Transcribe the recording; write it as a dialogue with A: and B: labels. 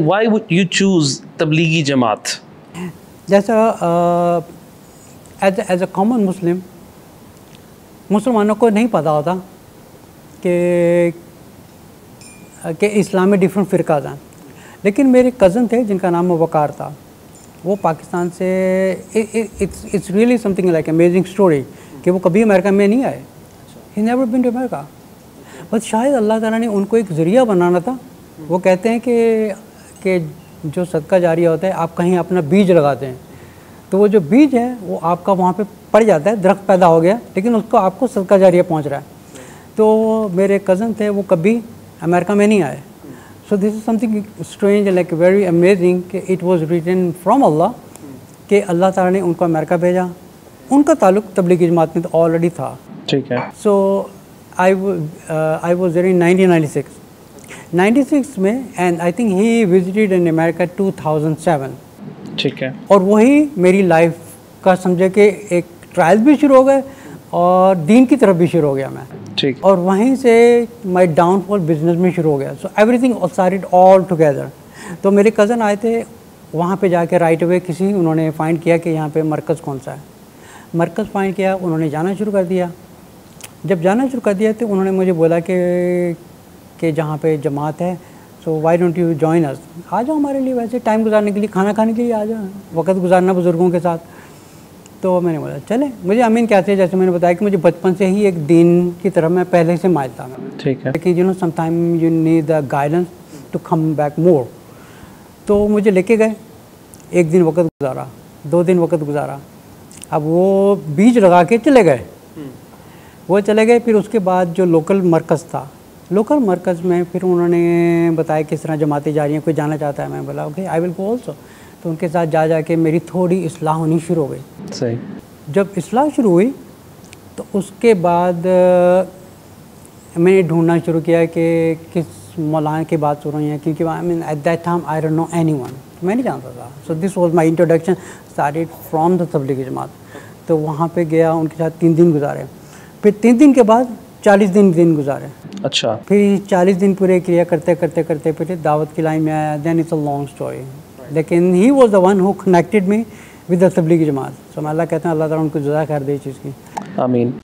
A: Why would you choose Tablighi Jamaat?
B: जैसा as a common मुस्लिम, मुसलमानों को नहीं पता होता कि इस्लाम में डिफरेंट फ़िरक़ाज़ हैं। लेकिन मेरे कज़न थे जिनका नाम वक़ार था, वो पाकिस्तान से it's really something like amazing story कि वो कभी अमेरिका में नहीं आए। He never been to America, बस शायद अल्लाह ताला ने उनको एक ज़रिया बनाना था। वो कहते हैं कि जो सदका जारिया होता है, आप कहीं अपना बीज लगाते हैं तो वो जो बीज है वो आपका वहाँ पे पड़ जाता है, दरख्त पैदा हो गया, लेकिन उसको आपको सदका जारिया पहुँच रहा है। तो मेरे कज़न थे, वो कभी अमेरिका में नहीं आए। So this is something strange like very amazing कि इट वाज रिटन फ्रॉम अल्लाह कि अल्लाह ताला ने उनको अमेरिका भेजा। उनका ताल्लुक़ तबलीगी जमात में तो ऑलरेडी था।
A: ठीक है।
B: सो आई वाज देयर इन 1996 में, and I think he visited in America 2007।
A: ठीक है।
B: और वही मेरी लाइफ का समझे कि एक ट्रायल भी शुरू हो गए और दीन की तरफ भी शुरू हो गया मैं।
A: ठीक।
B: और वहीं से माय डाउनफॉल बिजनेस में शुरू हो गया। So everything started all together. तो मेरे कज़न आए थे, वहाँ पे जाके राइट अवे उन्होंने फाइंड किया कि यहाँ पे मरकज़ कौन सा है। मरकज़ फाइंड किया, उन्होंने जाना शुरू कर दिया। जब जाना शुरू कर दिया तो उन्होंने मुझे बोला कि जहाँ पे जमात है, so why don't you join us, आ जाओ हमारे लिए, वैसे टाइम गुजारने के लिए, खाना खाने के लिए आ जाओ, वक्त गुजारना बुज़ुर्गों के साथ। तो मैंने बोला चले। मुझे अमीन क्या थे, जैसे मैंने बताया कि मुझे बचपन से ही एक दीन की तरफ मैं पहले से माइल था।
A: ठीक है।
B: लेकिन you know sometime you need the guidance to come back more. तो मुझे लेके गए, एक दिन वक्त गुजारा, 2 दिन वक्त गुजारा। अब वो बीज लगा के चले गए, वो चले गए। फिर उसके बाद जो लोकल मरकज़ था, लोकल मरकज़ में फिर उन्होंने बताया किस तरह जमातें जा रही हैं, कोई जाना चाहता है। मैं बोला okay I will go also. तो उनके साथ जा के मेरी थोड़ी इस्लाह होनी शुरू हो गई।
A: सही।
B: जब इस्लाह शुरू हुई तो उसके बाद मैंने ढूंढना शुरू किया कि किस मौलाना की बात सुन रही है, क्योंकि I mean at that time I don't know anyone, मैं नहीं जानता था। So this was my introduction started from the Tablighi Jamaat. तो वहाँ पे गया, उनके साथ 3 दिन गुजारे। फिर 3 दिन के बाद 40 दिन गुजारे।
A: अच्छा।
B: फिर 40 दिन पूरे क्रिया करते फिर दावत की लाइन में आया। Then it's a long story, लेकिन he was the one who connected me with the Tablighi Jamaat. So Allah कहते हैं अल्लाह ताला उनको जज़ा खैर दे इस चीज़ की।
A: आमीन।